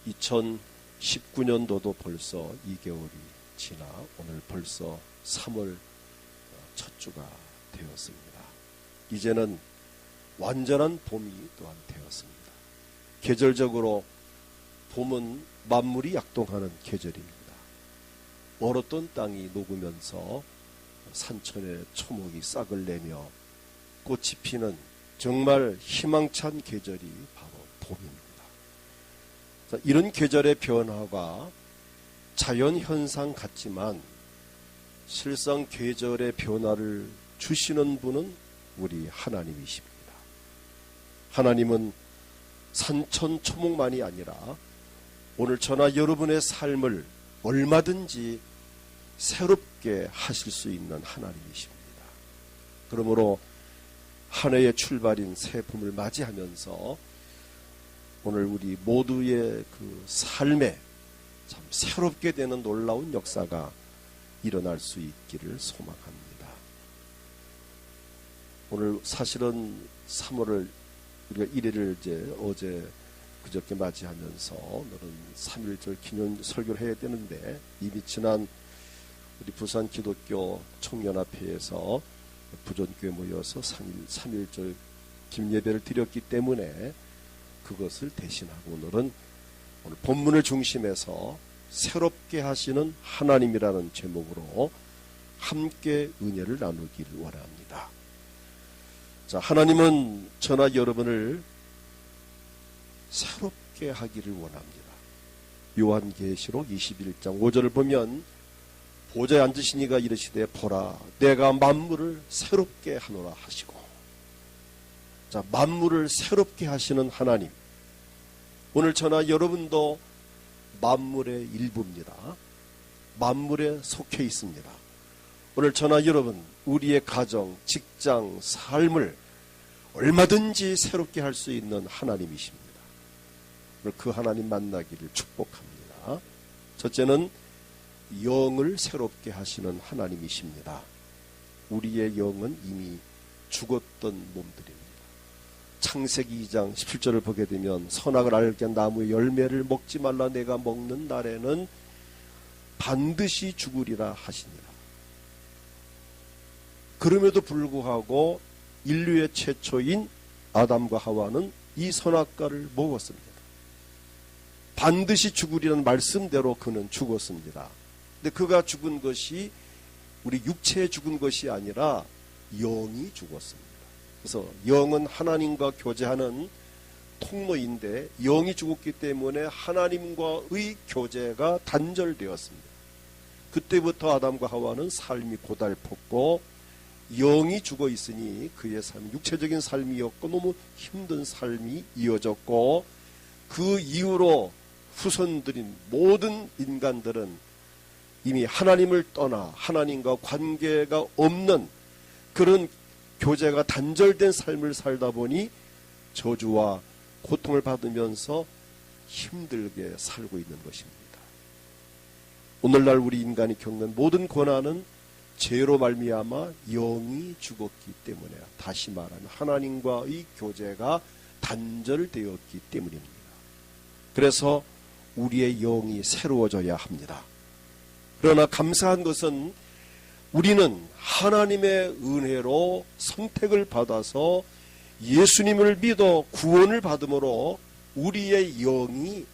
2019년도도 벌써 2개월이 지나 오늘 벌써 3월 첫 주가 되었습니다. 이제는 완전한 봄이 또한 되었습니다. 계절적으로 봄은 만물이 약동하는 계절입니다. 얼었던 땅이 녹으면서 산천의 초목이 싹을 내며 꽃이 피는 정말 희망찬 계절이 바로 봄입니다. 이런 계절의 변화가 자연현상 같지만 실상 계절의 변화를 주시는 분은 우리 하나님이십니다. 하나님은 산천 초목만이 아니라 오늘 저나 여러분의 삶을 얼마든지 새롭게 하실 수 있는 하나님이십니다. 그러므로 한 해의 출발인 새 봄을 맞이하면서 오늘 우리 모두의 그 삶에 참 새롭게 되는 놀라운 역사가 일어날 수 있기를 소망합니다. 오늘 사실은 3월을 우리가 1일을 이제 어제 그저께 맞이하면서 오늘은 3.1절 기념 설교를 해야 되는데 이미 지난 우리 부산 기독교 청년합회에서 부전교회 모여서 3.1절 김예배를 드렸기 때문에 그것을 대신하고 오늘 본문을 중심해서 새롭게 하시는 하나님이라는 제목으로 함께 은혜를 나누기를 원합니다. 자, 하나님은 저나 여러분을 새롭게 하기를 원합니다. 요한계시록 21장 5절을 보면 보좌에 앉으시니가 이르시되 보라 내가 만물을 새롭게 하노라 하시고, 자, 만물을 새롭게 하시는 하나님, 오늘 저나 여러분도 만물의 일부입니다. 만물에 속해 있습니다. 오늘 저나 여러분 우리의 가정, 직장, 삶을 얼마든지 새롭게 할 수 있는 하나님이십니다. 오늘 그 하나님 만나기를 축복합니다. 첫째는 영을 새롭게 하시는 하나님이십니다. 우리의 영은 이미 죽었던 몸들입니다. 창세기 2장 17절을 보게 되면 선악을 알게 한 나무의 열매를 먹지 말라 내가 먹는 날에는 반드시 죽으리라 하시니라. 그럼에도 불구하고 인류의 최초인 아담과 하와는 이 선악과를 먹었습니다. 반드시 죽으리라는 말씀대로 그는 죽었습니다. 근데 그가 죽은 것이 우리 육체에 죽은 것이 아니라 영이 죽었습니다. 그래서 영은 하나님과 교제하는 통로인데 영이 죽었기 때문에 하나님과의 교제가 단절되었습니다. 그때부터 아담과 하와는 삶이 고달팠고 영이 죽어 있으니 그의 삶, 육체적인 삶이었고 너무 힘든 삶이 이어졌고, 그 이후로 후손들인 모든 인간들은 이미 하나님을 떠나 하나님과 관계가 없는 그런 교제가 단절된 삶을 살다 보니 저주와 고통을 받으면서 힘들게 살고 있는 것입니다. 오늘날 우리 인간이 겪는 모든 고난은 죄로 말미암아 영이 죽었기 때문에, 다시 말하면 하나님과의 교제가 단절되었기 때문입니다. 그래서 우리의 영이 새로워져야 합니다. 그러나 감사한 것은 우리는 하나님의 은혜로 선택을 받아서 예수님을 믿어 구원을 받음으로 우리의 영이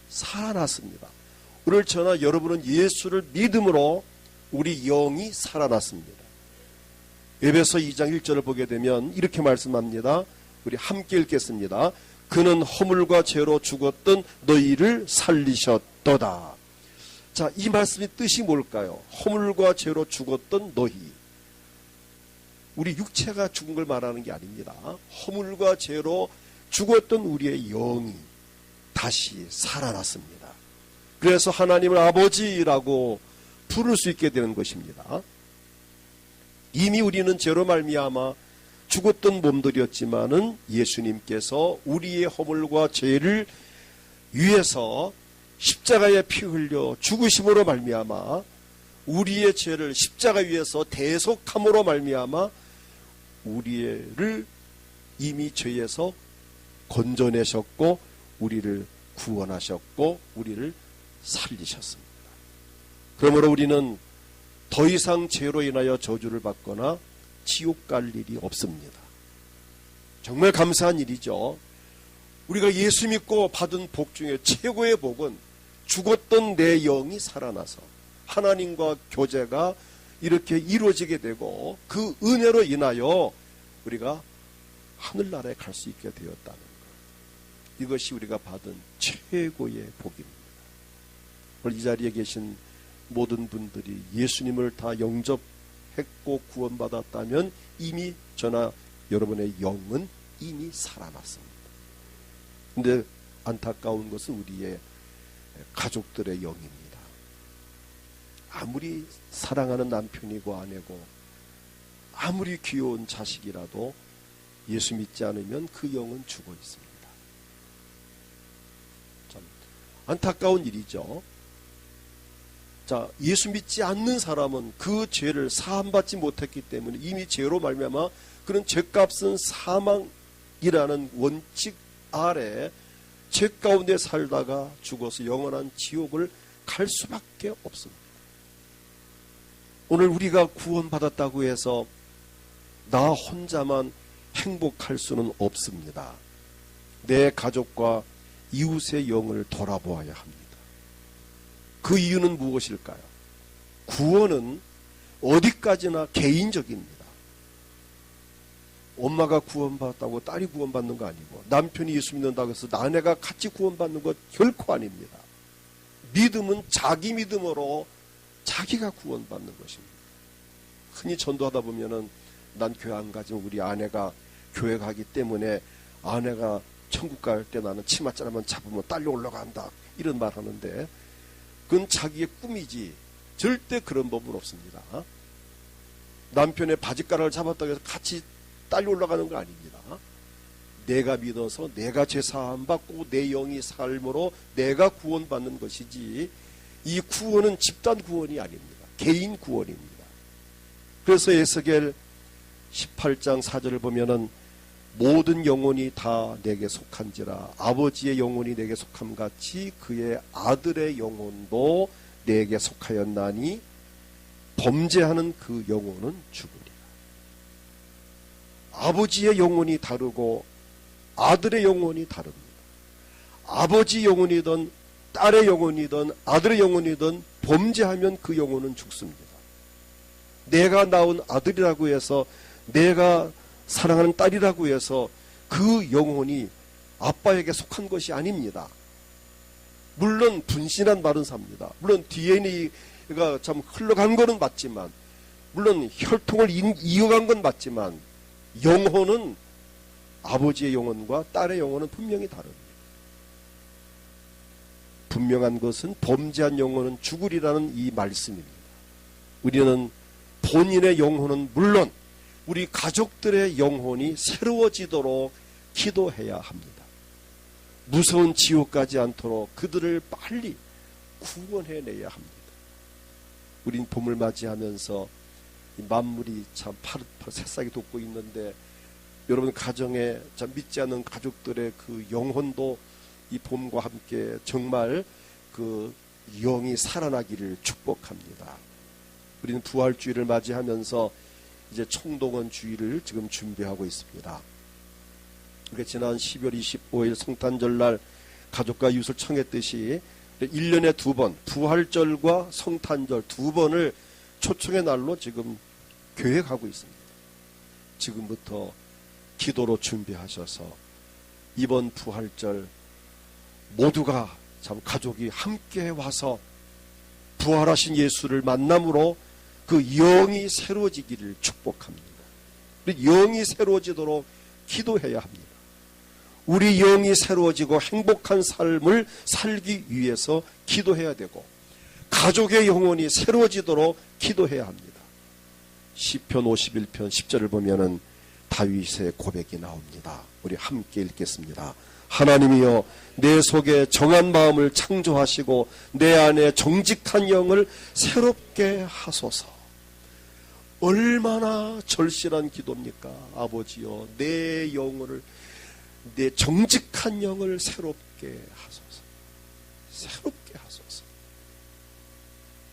살아났습니다. 오늘 저나 여러분은 예수를 믿음으로 우리 영이 살아났습니다. 에베소 2장 1절을 보게 되면 이렇게 말씀합니다. 우리 함께 읽겠습니다. 그는 허물과 죄로 죽었던 너희를 살리셨도다. 자, 이 말씀의 뜻이 뭘까요? 허물과 죄로 죽었던 너희. 우리 육체가 죽은 걸 말하는 게 아닙니다. 허물과 죄로 죽었던 우리의 영이 다시 살아났습니다. 그래서 하나님을 아버지라고 부를 수 있게 되는 것입니다. 이미 우리는 죄로 말미암아 죽었던 몸들이었지만은 예수님께서 우리의 허물과 죄를 위해서 십자가에 피 흘려 죽으심으로 말미암아 우리의 죄를 십자가 위에서 대속함으로 말미암아 우리를 이미 죄에서 건져내셨고 우리를 구원하셨고 우리를 살리셨습니다. 그러므로 우리는 더 이상 죄로 인하여 저주를 받거나 지옥 갈 일이 없습니다. 정말 감사한 일이죠. 우리가 예수 믿고 받은 복 중에 최고의 복은 죽었던 내 영이 살아나서 하나님과 교제가 이렇게 이루어지게 되고 그 은혜로 인하여 우리가 하늘나라에 갈 수 있게 되었다는 것. 이것이 우리가 받은 최고의 복입니다. 오늘 이 자리에 계신 모든 분들이 예수님을 다 영접했고 구원받았다면 이미 저나 여러분의 영은 이미 살아났습니다. 근데 안타까운 것은 우리의 가족들의 영입니다. 아무리 사랑하는 남편이고 아내고 아무리 귀여운 자식이라도 예수 믿지 않으면 그 영은 죽어 있습니다. 참 안타까운 일이죠. 자, 예수 믿지 않는 사람은 그 죄를 사함받지 못했기 때문에 이미 죄로 말미암아 그런 죄값은 사망이라는 원칙 아래 죄 가운데 살다가 죽어서 영원한 지옥을 갈 수밖에 없습니다. 오늘 우리가 구원받았다고 해서 나 혼자만 행복할 수는 없습니다. 내 가족과 이웃의 영을 돌아보아야 합니다. 그 이유는 무엇일까요? 구원은 어디까지나 개인적입니다. 엄마가 구원받았다고 딸이 구원받는 거 아니고 남편이 예수 믿는다고 해서 아내가 같이 구원받는 것 결코 아닙니다. 믿음은 자기 믿음으로 자기가 구원받는 것입니다. 흔히 전도하다 보면은 난 교회 안 가지만 우리 아내가 교회 가기 때문에 아내가 천국 갈 때 나는 치맛자락만 잡으면 딸려 올라간다 이런 말 하는데 그건 자기의 꿈이지 절대 그런 법은 없습니다. 남편의 바지가락을 잡았다고 해서 같이 딸려 올라가는 거 아닙니다. 내가 믿어서 내가 죄사함 받고 내 영이 삶으로 내가 구원받는 것이지 이 구원은 집단 구원이 아닙니다. 개인 구원입니다. 그래서 에스겔 18장 4절을 보면은 모든 영혼이 다 내게 속한지라 아버지의 영혼이 내게 속함같이 그의 아들의 영혼도 내게 속하였나니 범죄하는 그 영혼은 죽으리라. 아버지의 영혼이 다르고 아들의 영혼이 다릅니다. 아버지 영혼이든 딸의 영혼이든 아들의 영혼이든 범죄하면 그 영혼은 죽습니다. 내가 낳은 아들이라고 해서 내가 사랑하는 딸이라고 해서 그 영혼이 아빠에게 속한 것이 아닙니다. 물론 분신한 말은 삽니다. 물론 DNA가 참 흘러간 거는 맞지만 물론 혈통을 이어간 건 맞지만 영혼은 아버지의 영혼과 딸의 영혼은 분명히 다릅니다. 분명한 것은 범죄한 영혼은 죽으리라는 이 말씀입니다. 우리는 본인의 영혼은 물론 우리 가족들의 영혼이 새로워지도록 기도해야 합니다. 무서운 지옥 가지 않도록 그들을 빨리 구원해내야 합니다. 우린 봄을 맞이하면서 이 만물이 참 파릇파릇 새싹이 돋고 있는데 여러분 가정에 참 믿지 않는 가족들의 그 영혼도 이 봄과 함께 정말 그 영이 살아나기를 축복합니다. 우리는 부활주의를 맞이하면서 이제 총동원 주의를 지금 준비하고 있습니다. 그러니까 지난 12월 25일 성탄절날 가족과 이웃을 청했듯이 1년에 2번 부활절과 성탄절 2번을 초청의 날로 지금 계획하고 있습니다. 지금부터 기도로 준비하셔서 이번 부활절 모두가 참 가족이 함께 와서 부활하신 예수를 만남으로 그 영이 새로워지기를 축복합니다. 영이 새로워지도록 기도해야 합니다. 우리 영이 새로워지고 행복한 삶을 살기 위해서 기도해야 되고 가족의 영혼이 새로워지도록 기도해야 합니다. 시편 51편 10절을 보면은 다윗의 고백이 나옵니다. 우리 함께 읽겠습니다. 하나님이여 내 속에 정한 마음을 창조하시고 내 안에 정직한 영을 새롭게 하소서. 얼마나 절실한 기도입니까? 아버지여 내 영을 내 정직한 영을 새롭게 하소서. 새롭게 하소서.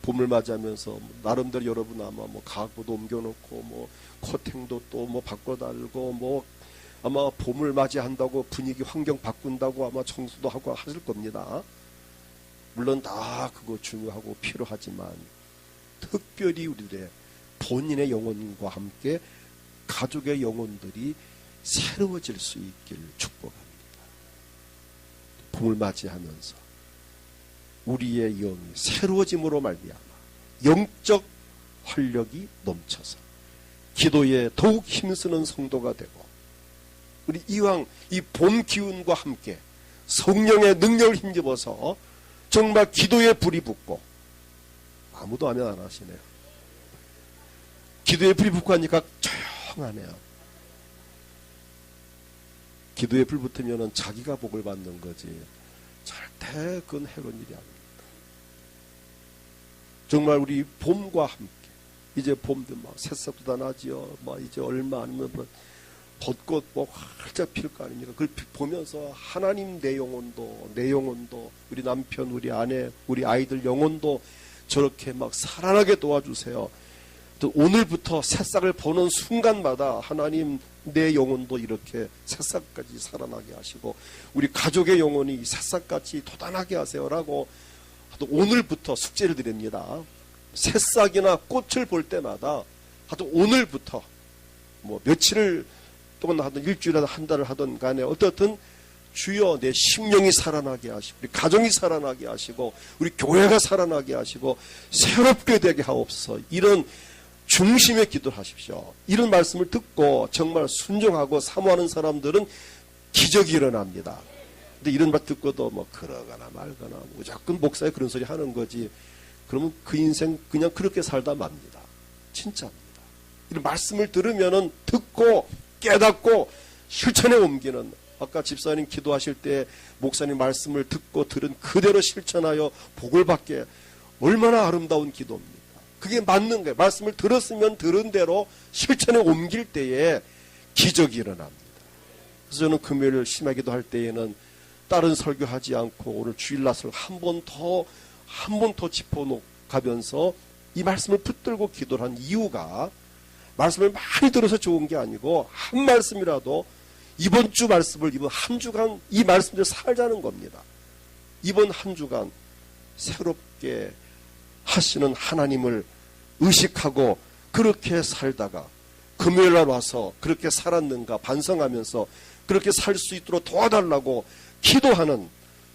봄을 맞이하면서 나름대로 여러분 아마 뭐 가구도 옮겨놓고 뭐 커팅도 또 뭐 바꿔달고 뭐 아마 봄을 맞이한다고 분위기 환경 바꾼다고 아마 청소도 하고 하실 겁니다. 물론 다 그거 중요하고 필요하지만 특별히 우리들의 본인의 영혼과 함께 가족의 영혼들이 새로워질 수 있길 축복합니다. 봄을 맞이하면서 우리의 영이 새로워짐으로 말미암아 영적 활력이 넘쳐서 기도에 더욱 힘쓰는 성도가 되고 우리 이왕 이 봄 기운과 함께 성령의 능력을 힘입어서 정말 기도에 불이 붙고 아무도 아멘 안 하시네요. 기도에 불이 붙고 하니까 조용하네요. 기도에 불 붙으면 자기가 복을 받는 거지 절대 그건 해로운 일이 아닙니다. 정말 우리 봄과 함께 이제 봄도 막 새싹도 다 나지요. 막 이제 얼마 아니면 벚꽃 뭐 활짝 필 거 아닙니까? 그걸 보면서 하나님 내 영혼도 우리 남편, 우리 아내, 우리 아이들 영혼도 저렇게 막 살아나게 도와주세요. 또 오늘부터 새싹을 보는 순간마다 하나님 내 영혼도 이렇게 새싹까지 살아나게 하시고 우리 가족의 영혼이 새싹같이 돋아나게 하세요라고 하여튼 오늘부터 숙제를 드립니다. 새싹이나 꽃을 볼 때마다 하여튼 오늘부터 뭐 며칠을 또는 하든 일주일이라도 한 달을 하든 간에 어떻든 주여 내 심령이 살아나게 하시고 우리 가정이 살아나게 하시고 우리 교회가 살아나게 하시고 새롭게 되게 하옵소서. 이런 중심의 기도를 하십시오. 이런 말씀을 듣고 정말 순종하고 사모하는 사람들은 기적이 일어납니다. 근데 이런 말 듣고도 뭐 그러거나 말거나 무조건 목사에 그런 소리 하는 거지. 그러면 그 인생 그냥 그렇게 살다 맙니다. 진짜입니다. 이런 말씀을 들으면은 듣고 깨닫고 실천에 옮기는 아까 집사님 기도하실 때 목사님 말씀을 듣고 들은 그대로 실천하여 복을 받게 얼마나 아름다운 기도입니다. 그게 맞는 거예요. 말씀을 들었으면 들은 대로 실천에 옮길 때에 기적이 일어납니다. 그래서 저는 금요일 심하기도 할 때에는 다른 설교하지 않고 오늘 주일날을 한 번 더 짚어가면서 이 말씀을 붙들고 기도를 한 이유가 말씀을 많이 들어서 좋은 게 아니고 한 말씀이라도 이번 주 말씀을 이번 한 주간 이 말씀대로 살자는 겁니다. 이번 한 주간 새롭게 하시는 하나님을 의식하고 그렇게 살다가 금요일날 와서 그렇게 살았는가 반성하면서 그렇게 살 수 있도록 도와달라고 기도하는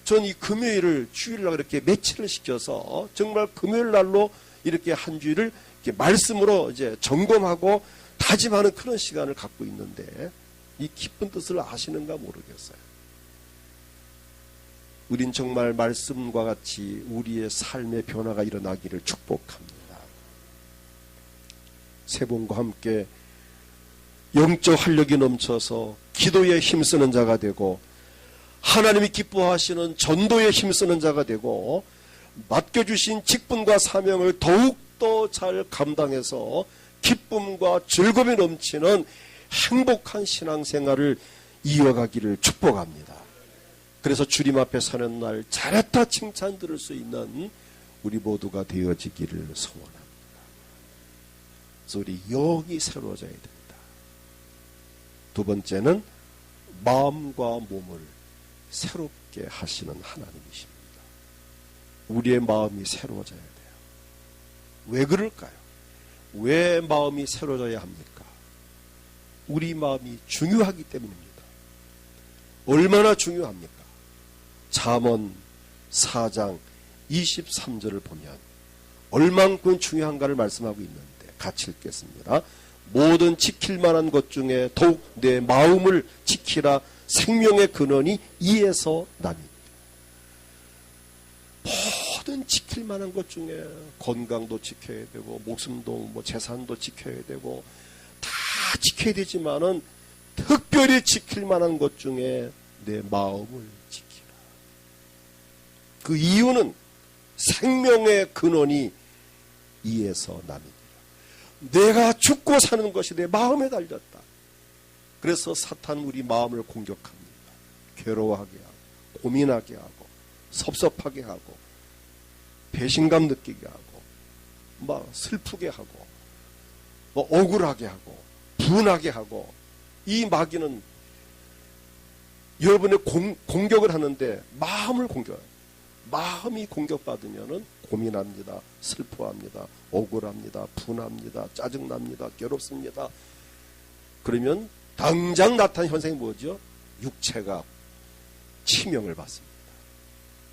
전 이 금요일을 주일날 이렇게 매치를 시켜서 정말 금요일날로 이렇게 한 주일을 이렇게 말씀으로 이제 점검하고 다짐하는 그런 시간을 갖고 있는데 이 깊은 뜻을 아시는가 모르겠어요. 우린 정말 말씀과 같이 우리의 삶의 변화가 일어나기를 축복합니다. 새 봄과 함께 영적 활력이 넘쳐서 기도에 힘쓰는 자가 되고 하나님이 기뻐하시는 전도에 힘쓰는 자가 되고 맡겨주신 직분과 사명을 더욱더 잘 감당해서 기쁨과 즐거움이 넘치는 행복한 신앙생활을 이어가기를 축복합니다. 그래서 주님 앞에 서는 날 잘했다 칭찬 들을 수 있는 우리 모두가 되어지기를 소원합니다. 그래서 우리 영이 새로워져야 됩니다. 두 번째는 마음과 몸을 새롭게 하시는 하나님이십니다. 우리의 마음이 새로워져야 돼요. 왜 그럴까요? 왜 마음이 새로워져야 합니까? 우리 마음이 중요하기 때문입니다. 얼마나 중요합니까? 잠언 4장 23절을 보면 얼만큼 중요한가를 말씀하고 있는데 같이 읽겠습니다. 모든 지킬 만한 것 중에 더욱 내 마음을 지키라. 생명의 근원이 이에서 남입니다. 모든 지킬 만한 것 중에 건강도 지켜야 되고 목숨도 뭐 재산도 지켜야 되고 다 지켜야 되지만은 특별히 지킬 만한 것 중에 내 마음을 지키라. 그 이유는 생명의 근원이 이에서 남입니다. 내가 죽고 사는 것이 내 마음에 달렸다. 그래서 사탄 우리 마음을 공격합니다. 괴로워하게 하고 고민하게 하고 섭섭하게 하고 배신감 느끼게 하고 막 슬프게 하고 뭐 억울하게 하고 분하게 하고 이 마귀는 여러분의 공격을 하는데 마음을 공격해요. 마음이 공격받으면은 고민합니다. 슬퍼합니다. 억울합니다. 분합니다. 짜증납니다. 괴롭습니다. 그러면 당장 나타난 현상이 뭐죠? 육체가 치명을 받습니다.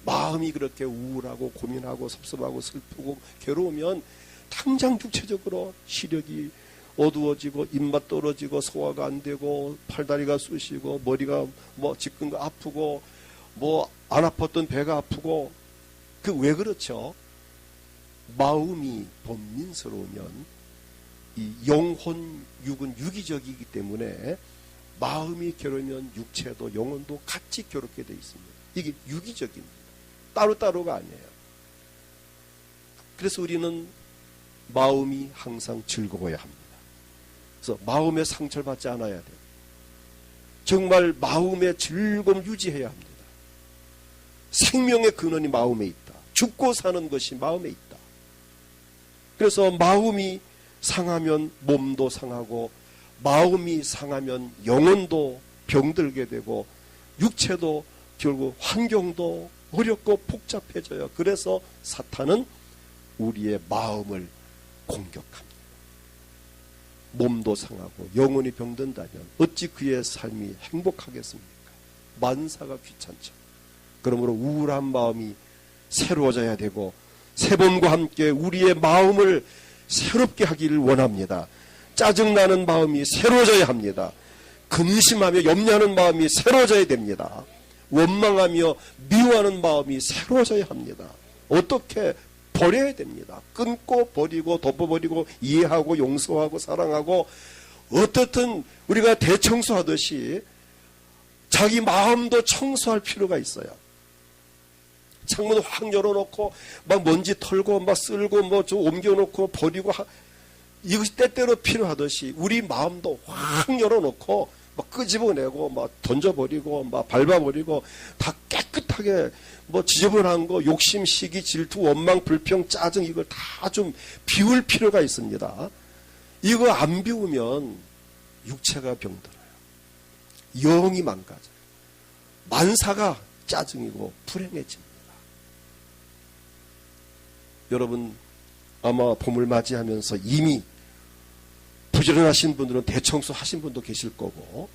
마음이 그렇게 우울하고 고민하고 섭섭하고 슬프고 괴로우면 당장 육체적으로 시력이 어두워지고 입맛 떨어지고 소화가 안 되고 팔다리가 쑤시고 머리가 뭐 지끈 거 아프고 뭐 안 아팠던 배가 아프고 그 왜 그렇죠? 마음이 번민스러우면 이 영혼 육은 유기적이기 때문에 마음이 괴로우면 육체도 영혼도 같이 괴롭게 되어 있습니다. 이게 유기적입니다. 따로따로가 아니에요. 그래서 우리는 마음이 항상 즐거워야 합니다. 그래서 마음의 상처를 받지 않아야 돼요. 정말 마음의 즐거움 유지해야 합니다. 생명의 근원이 마음에 있다. 죽고 사는 것이 마음에 있다. 그래서 마음이 상하면 몸도 상하고 마음이 상하면 영혼도 병들게 되고 육체도 결국 환경도 어렵고 복잡해져요. 그래서 사탄은 우리의 마음을 공격합니다. 몸도 상하고 영혼이 병든다면 어찌 그의 삶이 행복하겠습니까? 만사가 귀찮죠. 그러므로 우울한 마음이 새로워져야 되고 새 봄과 함께 우리의 마음을 새롭게 하기를 원합니다. 짜증나는 마음이 새로워져야 합니다. 근심하며 염려하는 마음이 새로워져야 됩니다. 원망하며 미워하는 마음이 새로워져야 합니다. 어떻게? 버려야 됩니다. 끊고 버리고 덮어버리고 이해하고 용서하고 사랑하고 어떻든 우리가 대청소하듯이 자기 마음도 청소할 필요가 있어요. 창문 확 열어놓고 막 먼지 털고 막 쓸고 뭐 좀 옮겨놓고 버리고 이것이 때때로 필요하듯이 우리 마음도 확 열어놓고 막 끄집어내고 막 던져버리고 막 밟아버리고 다 깨끗하게 뭐 지저분한 거 욕심, 시기, 질투, 원망, 불평, 짜증 이걸 다 좀 비울 필요가 있습니다. 이거 안 비우면 육체가 병들어요. 영이 망가져요. 만사가 짜증이고 불행해집니다. 여러분 아마 봄을 맞이하면서 이미 부지런하신 분들은 대청소 하신 분도 계실 거고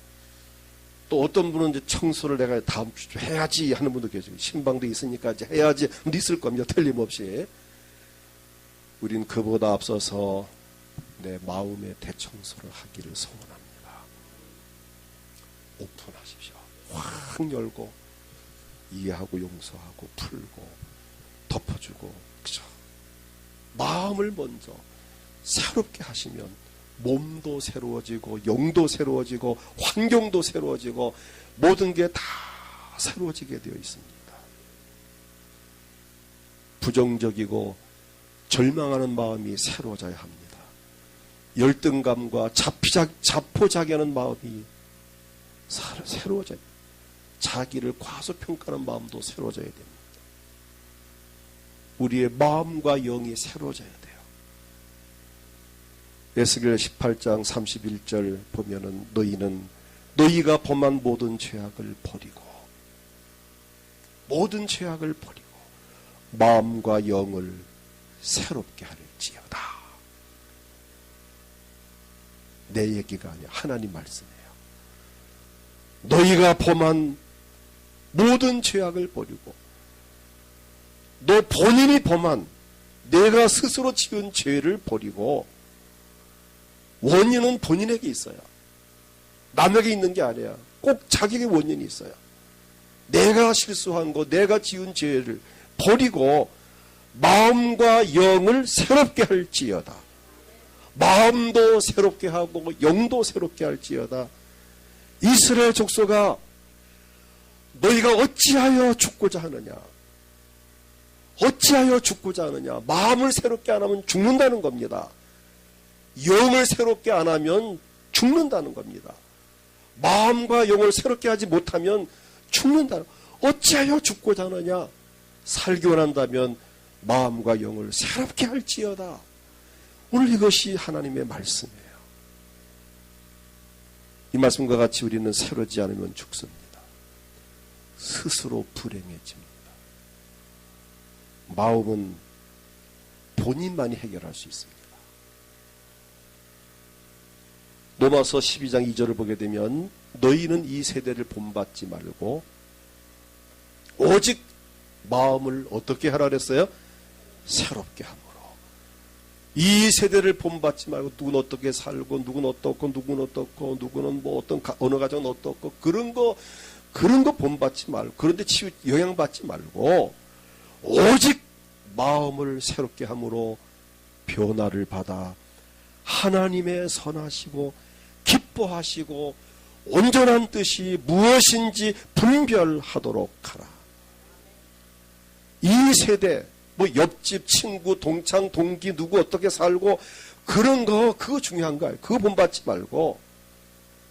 또 어떤 분은 이제 청소를 내가 다음 주 해야지 하는 분도 계시고 신방도 있으니까 이제 해야지 있을 겁니다. 틀림없이. 우린 그보다 앞서서 내 마음의 대청소를 하기를 소원합니다. 오픈하십시오. 확 열고 이해하고 용서하고 풀고 덮어주고 그죠? 마음을 먼저 새롭게 하시면 몸도 새로워지고 영도 새로워지고 환경도 새로워지고 모든 게 다 새로워지게 되어 있습니다. 부정적이고 절망하는 마음이 새로워져야 합니다. 열등감과 자포자기하는 마음이 새로워져야 됩니다. 자기를 과소평가하는 마음도 새로워져야 됩니다. 우리의 마음과 영이 새로워져야 돼요. 에스겔 18장 31절 보면은 너희가 범한 모든 죄악을 버리고 마음과 영을 새롭게 하릴지어다. 내 얘기가 아니야. 하나님 말씀이에요. 너희가 범한 모든 죄악을 버리고 너 본인이 범한 내가 스스로 지은 죄를 버리고 원인은 본인에게 있어요. 남에게 있는 게 아니야. 꼭 자기에게 원인이 있어요. 내가 실수한 거, 내가 지은 죄를 버리고 마음과 영을 새롭게 할지어다. 마음도 새롭게 하고 영도 새롭게 할지어다. 이스라엘 족속아, 너희가 어찌하여 죽고자 하느냐? 어찌하여 죽고자 하느냐? 마음을 새롭게 안 하면 죽는다는 겁니다. 영을 새롭게 안 하면 죽는다는 겁니다. 마음과 영을 새롭게 하지 못하면 죽는다. 어찌하여 죽고자 하느냐? 살기 원한다면 마음과 영을 새롭게 할지어다. 오늘 이것이 하나님의 말씀이에요. 이 말씀과 같이 우리는 새로지 않으면 죽습니다. 스스로 불행해집니다. 마음은 본인만이 해결할 수 있습니다. 로마서 12장 2절을 보게 되면 너희는 이 세대를 본받지 말고 오직 마음을 어떻게 하라 그랬어요? 새롭게 함으로. 이 세대를 본받지 말고 누구는 어떻게 살고 누구는 어떻고 누구는 어떻고 누구는 뭐 어떤 어느 가정은 어떻고 그런 거 본받지 말고 그런데 영향받지 말고 오직 마음을 새롭게 함으로 변화를 받아 하나님의 선하시고 기뻐하시고 온전한 뜻이 무엇인지 분별하도록 하라. 이 세대 뭐 옆집 친구 동창 동기 누구 어떻게 살고 그런 거 그거 중요한 거예요. 그거 본받지 말고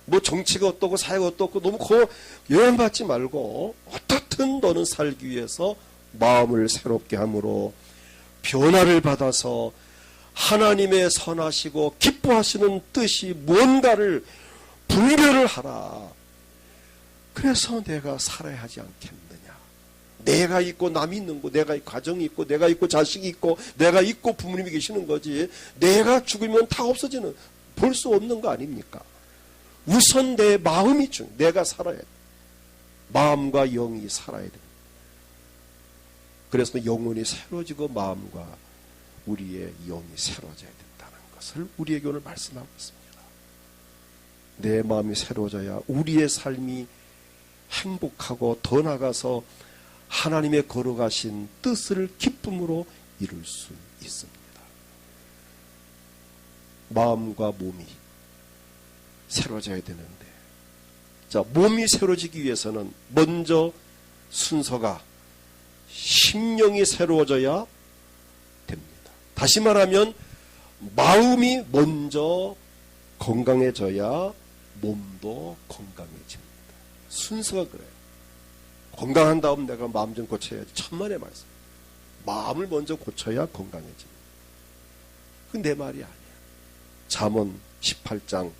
뭐 정치가 어떻고 사회가 어떻고 너무 그거 영향받지 말고 어떻든 너는 살기 위해서 마음을 새롭게 함으로 변화를 받아서 하나님의 선하시고 기뻐하시는 뜻이 뭔가를 분별을 하라. 그래서 내가 살아야 하지 않겠느냐. 내가 있고 남이 있는 거, 내가 있고 가정이 있고 내가 있고 자식이 있고 내가 있고 부모님이 계시는 거지. 내가 죽으면 다 없어지는 볼 수 없는 거 아닙니까? 우선 내 마음이 내가 살아야 돼. 마음과 영이 살아야 돼. 그래서 영혼이 새로지고 마음과 우리의 영이 새로워져야 된다는 것을 우리에게 오늘 말씀하고 있습니다. 내 마음이 새로워져야 우리의 삶이 행복하고 더 나아가서 하나님의 걸어가신 뜻을 기쁨으로 이룰 수 있습니다. 마음과 몸이 새로워져야 되는데, 자, 몸이 새로워지기 위해서는 먼저 순서가 심령이 새로워져야 됩니다. 다시 말하면 마음이 먼저 건강해져야 몸도 건강해집니다. 순서가 그래요. 건강한 다음 내가 마음 좀 고쳐야지. 천만의 말씀. 마음을 먼저 고쳐야 건강해집니다. 그건 내 말이 아니야. 잠언 18장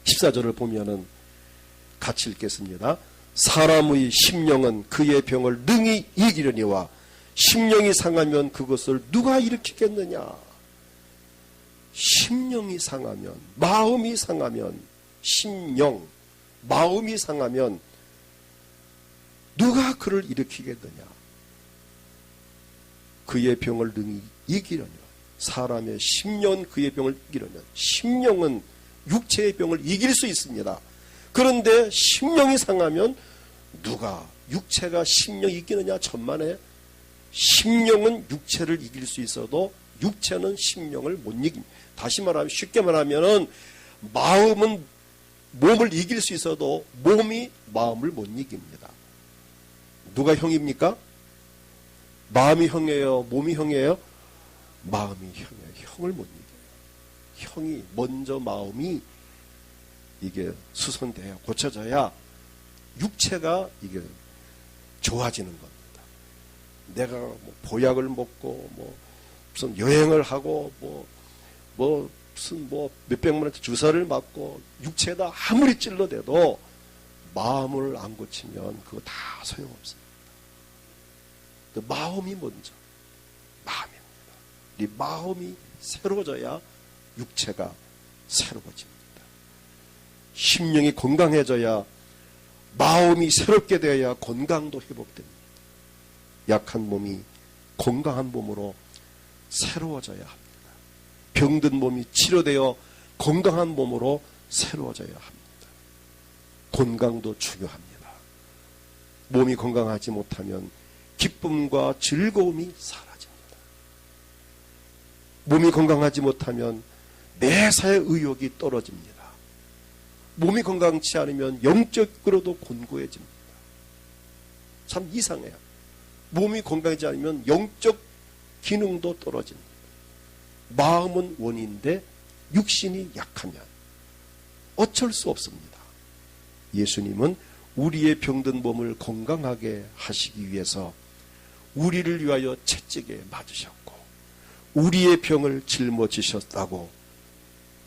14절을 보면은 같이 읽겠습니다. 사람의 심령은 그의 병을 능히 이기려니와 심령이 상하면 그것을 누가 일으키겠느냐. 심령이 상하면, 마음이 상하면, 심령, 마음이 상하면 누가 그를 일으키겠느냐. 그의 병을 능히 이기려냐. 사람의 심령은 그의 병을 이기려냐. 심령은 육체의 병을 이길 수 있습니다. 그런데 심령이 상하면 누가 육체가 심령 이기느냐. 천만에 심령은 육체를 이길 수 있어도 육체는 심령을 못 이깁니다. 다시 말하면 쉽게 말하면은 마음은 몸을 이길 수 있어도 몸이 마음을 못 이깁니다. 누가 형입니까? 마음이 형이에요? 몸이 형이에요? 마음이 형이에요. 형을 못 이겨요. 형이 먼저 마음이 이게 수선돼야 고쳐져야 육체가 이게 좋아지는 겁니다. 내가 뭐 보약을 먹고 뭐 무슨 여행을 하고 뭐 무슨 뭐 몇백만 원짜리 주사를 맞고 육체에다 아무리 찔러대도 마음을 안 고치면 그거 다 소용없습니다. 마음이 먼저 마음입니다. 이 마음이 새로워져야 육체가 새로워집니다. 심령이 건강해져야 마음이 새롭게 되어야 건강도 회복됩니다. 약한 몸이 건강한 몸으로 새로워져야 합니다. 병든 몸이 치료되어 건강한 몸으로 새로워져야 합니다. 건강도 중요합니다. 몸이 건강하지 못하면 기쁨과 즐거움이 사라집니다. 몸이 건강하지 못하면 매사에 의욕이 떨어집니다. 몸이 건강치 않으면 영적으로도 곤고해집니다. 참 이상해요. 몸이 건강하지 않으면 영적 기능도 떨어집니다. 마음은 원인데 육신이 약하면 어쩔 수 없습니다. 예수님은 우리의 병든 몸을 건강하게 하시기 위해서 우리를 위하여 채찍에 맞으셨고 우리의 병을 짊어지셨다고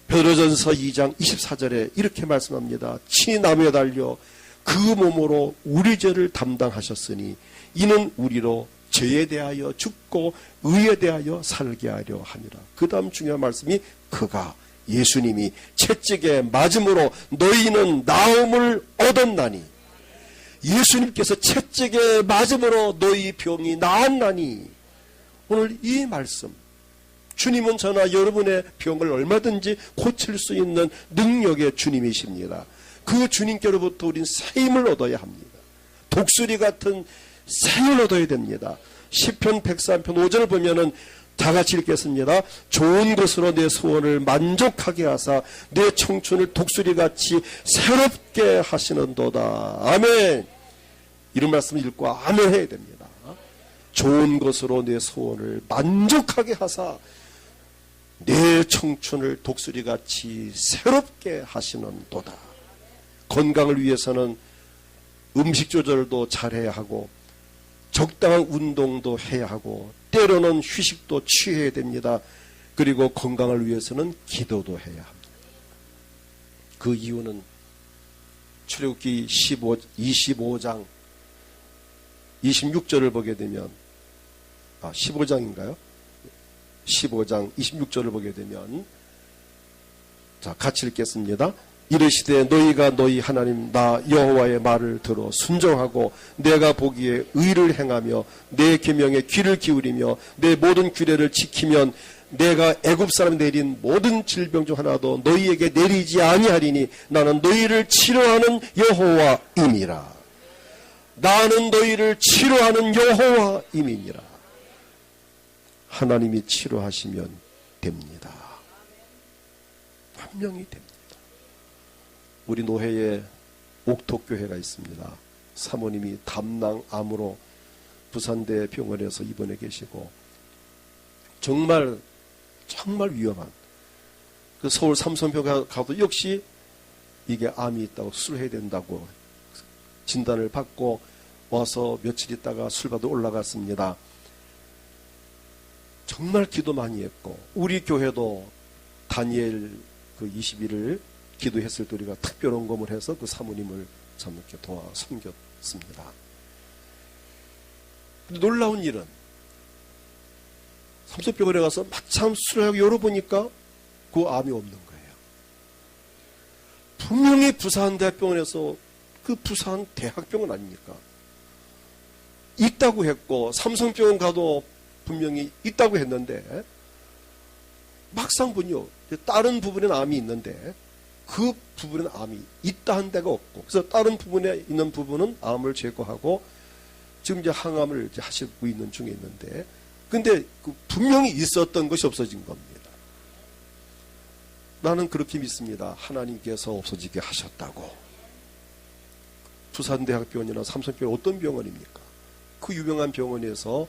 베드로전서 2장 24절에 이렇게 말씀합니다. 친히 나무에 달려 그 몸으로 우리 죄를 담당하셨으니 이는 우리로 죄에 대하여 죽고 의에 대하여 살게 하려 함이라. 그 다음 중요한 말씀이 그가 예수님이 채찍에 맞음으로 너희는 나음을 얻었나니, 예수님께서 채찍에 맞음으로 너희 병이 나았나니. 오늘 이 말씀, 주님은 저나 여러분의 병을 얼마든지 고칠 수 있는 능력의 주님이십니다. 그 주님께로부터 우린 새 힘을 얻어야 합니다. 독수리 같은 새 힘을 얻어야 됩니다. 시편 103편 5절을 보면은 다 같이 읽겠습니다. 좋은 것으로 내 소원을 만족하게 하사 내 청춘을 독수리같이 새롭게 하시는도다. 아멘. 이런 말씀을 읽고 아멘 해야 됩니다. 좋은 것으로 내 소원을 만족하게 하사 내 청춘을 독수리같이 새롭게 하시는도다. 건강을 위해서는 음식 조절도 잘해야 하고 적당한 운동도 해야 하고 때로는 휴식도 취해야 됩니다. 그리고 건강을 위해서는 기도도 해야 합니다. 그 이유는 출애굽기 25장 26절을 보게 되면 15장인가요? 15장 26절을 보게 되면 자 같이 읽겠습니다. 이르시되 너희가 너희 하나님 나 여호와의 말을 들어 순종하고 내가 보기에 의를 행하며 내 계명에 귀를 기울이며 내 모든 규례를 지키면 내가 애굽 사람 내린 모든 질병 중 하나도 너희에게 내리지 아니하리니 나는 너희를 치료하는 여호와임이라. 나는 너희를 치료하는 여호와임이니라. 하나님이 치료하시면 됩니다. 분명히 됩니다. 우리 노회에 옥토교회가 있습니다. 사모님이 담낭암으로 부산대 병원에서 입원해 계시고 정말 위험한 그 서울 삼성병원 가도 역시 이게 암이 있다고 수술해야 된다고 진단을 받고 와서 며칠 있다가 술 받아 올라갔습니다. 정말 기도 많이 했고 우리 교회도 다니엘 그 21일 기도했을 때 우리가 특별 헌금을 해서 그 사모님을 참 이렇게 도와 섬겼습니다. 근데 놀라운 일은 삼성병원에 가서 마침 수술하고 열어보니까 그 암이 없는 거예요. 분명히 부산대학병원에서 그 부산 대학병원 아닙니까? 있다고 했고 삼성병원 가도 분명히 있다고 했는데 막상 보니요 다른 부분에는 암이 있는데 그 부분에는 암이 있다 한 데가 없고 그래서 다른 부분에 있는 부분은 암을 제거하고 지금 이제 항암을 이제 하시고 있는 중에 있는데 근데 그 분명히 있었던 것이 없어진 겁니다. 나는 그렇게 믿습니다. 하나님께서 없어지게 하셨다고. 부산대학병원이나 삼성병원 어떤 병원입니까? 그 유명한 병원에서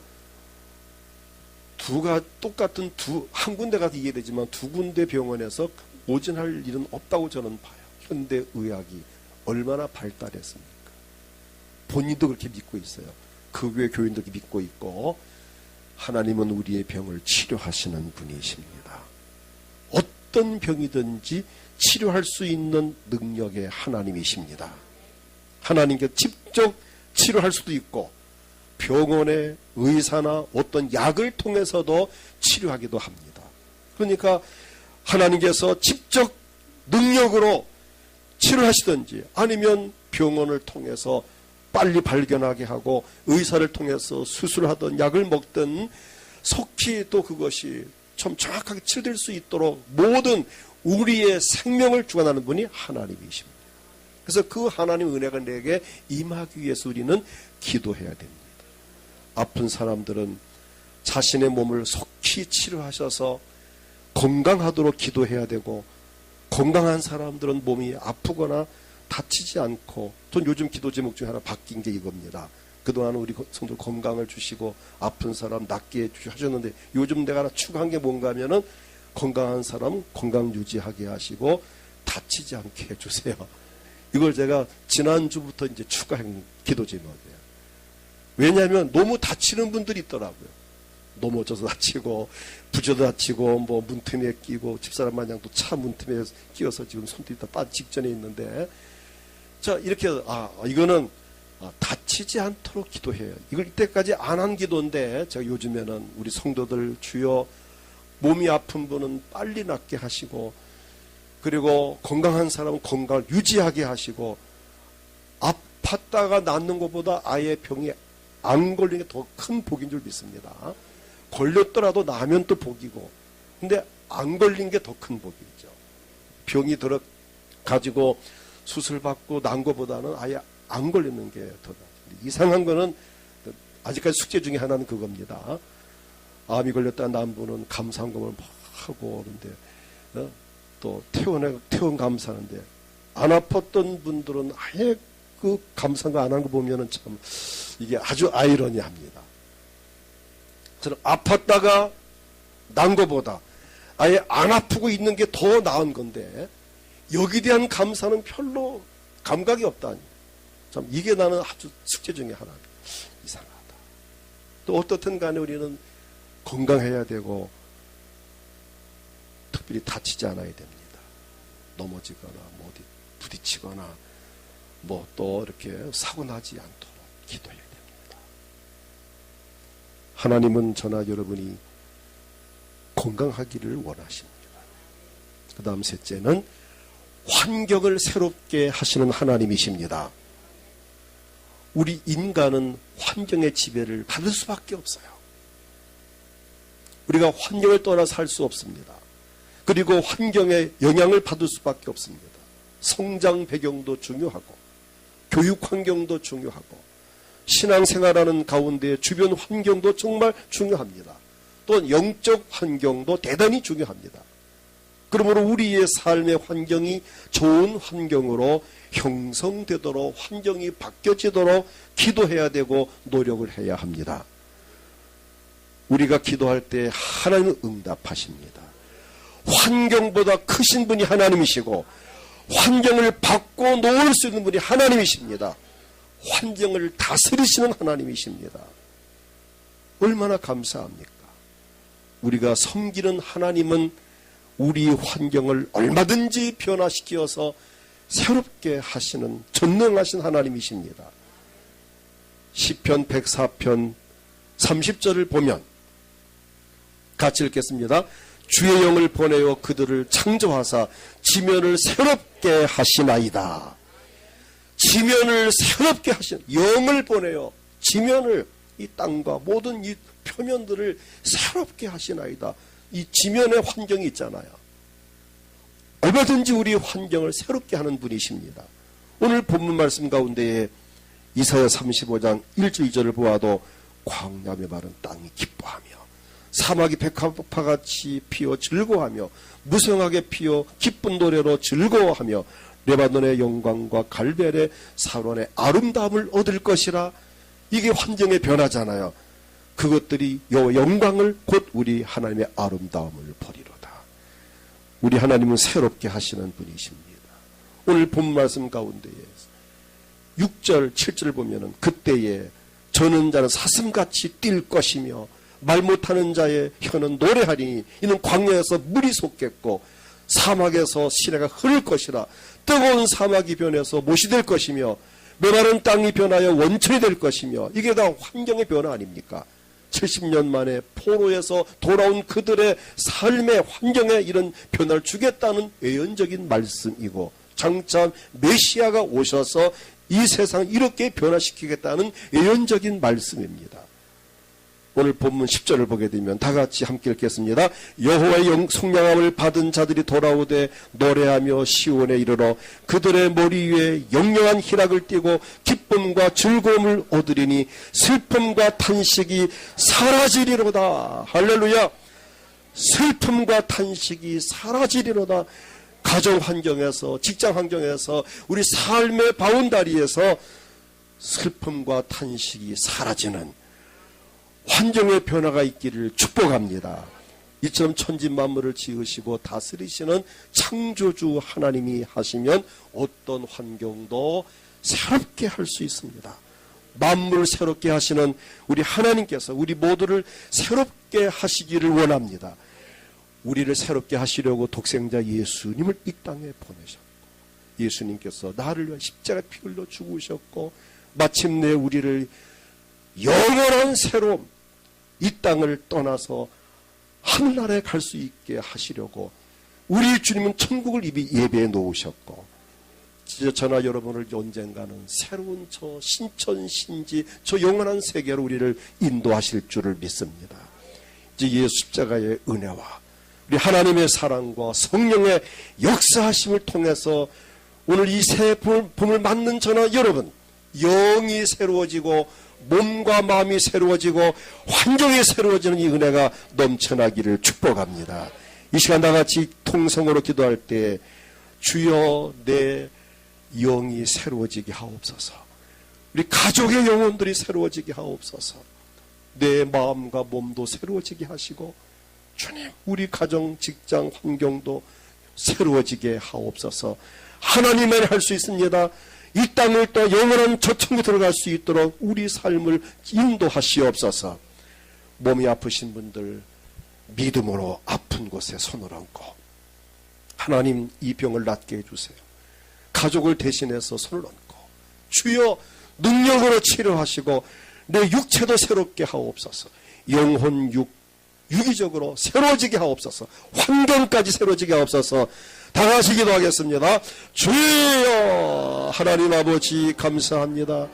똑같은 한 군데 가서 이해되지만 두 군데 병원에서 오진할 일은 없다고 저는 봐요. 현대의학이 얼마나 발달했습니까? 본인도 그렇게 믿고 있어요. 그 교회 교인도 그렇게 믿고 있고 하나님은 우리의 병을 치료하시는 분이십니다. 어떤 병이든지 치료할 수 있는 능력의 하나님이십니다. 하나님께 직접 치료할 수도 있고 병원의 의사나 어떤 약을 통해서도 치료하기도 합니다. 그러니까 하나님께서 직접 능력으로 치료하시든지 아니면 병원을 통해서 빨리 발견하게 하고 의사를 통해서 수술하든 약을 먹든 속히 또 그것이 좀 정확하게 치료될 수 있도록 모든 우리의 생명을 주관하는 분이 하나님이십니다. 그래서 그 하나님의 은혜가 내게 임하기 위해서 우리는 기도해야 됩니다. 아픈 사람들은 자신의 몸을 속히 치료하셔서 건강하도록 기도해야 되고 건강한 사람들은 몸이 아프거나 다치지 않고 전 요즘 기도 제목 중에 하나 바뀐 게 이겁니다. 그동안 우리 성도 건강을 주시고 아픈 사람 낫게 하셨는데 요즘 내가 하나 추가한 게 뭔가 하면은 건강한 사람 건강 유지하게 하시고 다치지 않게 해주세요. 이걸 제가 지난주부터 이제 추가한 기도 제목이에요. 왜냐하면 너무 다치는 분들이 있더라고요. 넘어져서 다치고 부져도 다치고 뭐 문틈에 끼고 집사람 마냥 또 차 문틈에 끼어서 지금 손톱이 다 빠지 직전에 있는데, 자 이렇게 이거는 다치지 않도록 기도해요. 이걸 이때까지 안 한 기도인데, 제가 요즘에는 우리 성도들 주여 몸이 아픈 분은 빨리 낫게 하시고, 그리고 건강한 사람은 건강을 유지하게 하시고, 아팠다가 낫는 것보다 아예 병이 안 걸리는 게 더 큰 복인 줄 믿습니다. 걸렸더라도 나면 또 복이고, 근데 안 걸린 게 더 큰 복이죠. 병이 들어 가지고 수술받고 난 것보다는 아예 안 걸리는 게 더 낫습니다. 이상한 거는 아직까지 숙제 중에 하나는 그겁니다. 암이 걸렸다 난 분은 감사한금을 막 하고, 그런데 또 퇴원 감사하는데, 안 아팠던 분들은 아예 그 감사한 거 안 한 거 보면은 참 이게 아주 아이러니합니다. 저는 아팠다가 난 거보다 아예 안 아프고 있는 게 더 나은 건데, 여기에 대한 감사는 별로 감각이 없다니. 참 이게 나는 아주 숙제 중에 하나입니다. 이상하다. 또 어떻든 간에 우리는 건강해야 되고, 특별히 다치지 않아야 됩니다. 넘어지거나 뭐 어디 부딪히거나 뭐 또 이렇게 사고 나지 않도록 기도해야 됩니다. 하나님은 저나 여러분이 건강하기를 원하십니다. 그 다음 셋째는 환경을 새롭게 하시는 하나님이십니다. 우리 인간은 환경의 지배를 받을 수밖에 없어요. 우리가 환경을 떠나 살 수 없습니다. 그리고 환경의 영향을 받을 수밖에 없습니다. 성장 배경도 중요하고, 교육 환경도 중요하고, 신앙생활하는 가운데 주변 환경도 정말 중요합니다. 또한 영적 환경도 대단히 중요합니다. 그러므로 우리의 삶의 환경이 좋은 환경으로 형성되도록, 환경이 바뀌어지도록 기도해야 되고 노력을 해야 합니다. 우리가 기도할 때 하나님은 응답하십니다. 환경보다 크신 분이 하나님이시고, 환경을 바꿔 놓을 수 있는 분이 하나님이십니다. 환경을 다스리시는 하나님이십니다. 얼마나 감사합니까? 우리가 섬기는 하나님은 우리 환경을 얼마든지 변화시켜서 새롭게 하시는 전능하신 하나님이십니다. 시편 104편 30절을 보면 같이 읽겠습니다. 주의 영을 보내어 그들을 창조하사 지면을 새롭게 하시나이다. 지면을 새롭게 하신 영을 보내어 지면을, 이 땅과 모든 이 표면들을 새롭게 하시나이다. 이 지면의 환경이 있잖아요. 얼마든지 우리 환경을 새롭게 하는 분이십니다. 오늘 본문 말씀 가운데에 이사야 35장 1절 2절을 보아도 광야에 마른 땅이 기뻐하며 사막이 백합화같이 피어 즐거워하며 무성하게 피어 기쁜 노래로 즐거워하며 레바논의 영광과 갈멜의 사론의 아름다움을 얻을 것이라. 이게 환경의 변화잖아요. 그것들이 영광을 곧 우리 하나님의 아름다움을 보리로다. 우리 하나님은 새롭게 하시는 분이십니다. 오늘 본 말씀 가운데에 6절 7절을 보면은 그때에 저는 자는 사슴같이 뛸 것이며 말 못하는 자의 혀는 노래하리니 이는 광야에서 물이 솟겠고 사막에서 시내가 흐를 것이라. 뜨거운 사막이 변해서 못이 될 것이며 메마른 땅이 변하여 원천이 될 것이며, 이게 다 환경의 변화 아닙니까? 70년 만에 포로에서 돌아온 그들의 삶의 환경에 이런 변화를 주겠다는 예언적인 말씀이고, 장차 메시아가 오셔서 이 세상을 이렇게 변화시키겠다는 예언적인 말씀입니다. 오늘 본문 10절을 보게 되면 다 같이 함께 읽겠습니다. 여호와의 속량함을 받은 자들이 돌아오되 노래하며 시온에 이르러 그들의 머리 위에 영영한 희락을 띠고 기쁨과 즐거움을 얻으리니 슬픔과 탄식이 사라지리로다. 할렐루야. 슬픔과 탄식이 사라지리로다. 가정 환경에서, 직장 환경에서, 우리 삶의 바운다리에서 슬픔과 탄식이 사라지는 환경의 변화가 있기를 축복합니다. 이처럼 천지 만물을 지으시고 다스리시는 창조주 하나님이 하시면 어떤 환경도 새롭게 할 수 있습니다. 만물을 새롭게 하시는 우리 하나님께서 우리 모두를 새롭게 하시기를 원합니다. 우리를 새롭게 하시려고 독생자 예수님을 이 땅에 보내셨고, 예수님께서 나를 위해 십자가 피 흘려 죽으셨고, 마침내 우리를 영원한 새로움, 이 땅을 떠나서 하늘나라에 갈 수 있게 하시려고 우리 주님은 천국을 이미 예배해 놓으셨고, 저나 여러분을 언젠가는 새로운 저 신천신지 저 영원한 세계로 우리를 인도하실 줄을 믿습니다. 이제 예수 십자가의 은혜와 우리 하나님의 사랑과 성령의 역사하심을 통해서 오늘 이 새 봄을 맞는 저나 여러분, 영이 새로워지고 몸과 마음이 새로워지고 환경이 새로워지는 이 은혜가 넘쳐나기를 축복합니다. 이 시간 다같이 통성으로 기도할 때 주여 내 영이 새로워지게 하옵소서, 우리 가족의 영혼들이 새로워지게 하옵소서, 내 마음과 몸도 새로워지게 하시고 주님 우리 가정 직장 환경도 새로워지게 하옵소서. 하나님만 할 수 있습니다. 이 땅을 또 영원한 저천에 들어갈 수 있도록 우리 삶을 인도하시옵소서. 몸이 아프신 분들 믿음으로 아픈 곳에 손을 얹고 하나님 이 병을 낫게 해주세요. 가족을 대신해서 손을 얹고 주여 능력으로 치료하시고 내 육체도 새롭게 하옵소서. 영혼 유기적으로 새로워지게 하옵소서. 환경까지 새로워지게 하옵소서. 다 같이 기도하겠습니다. 주여 하나님 아버지 감사합니다.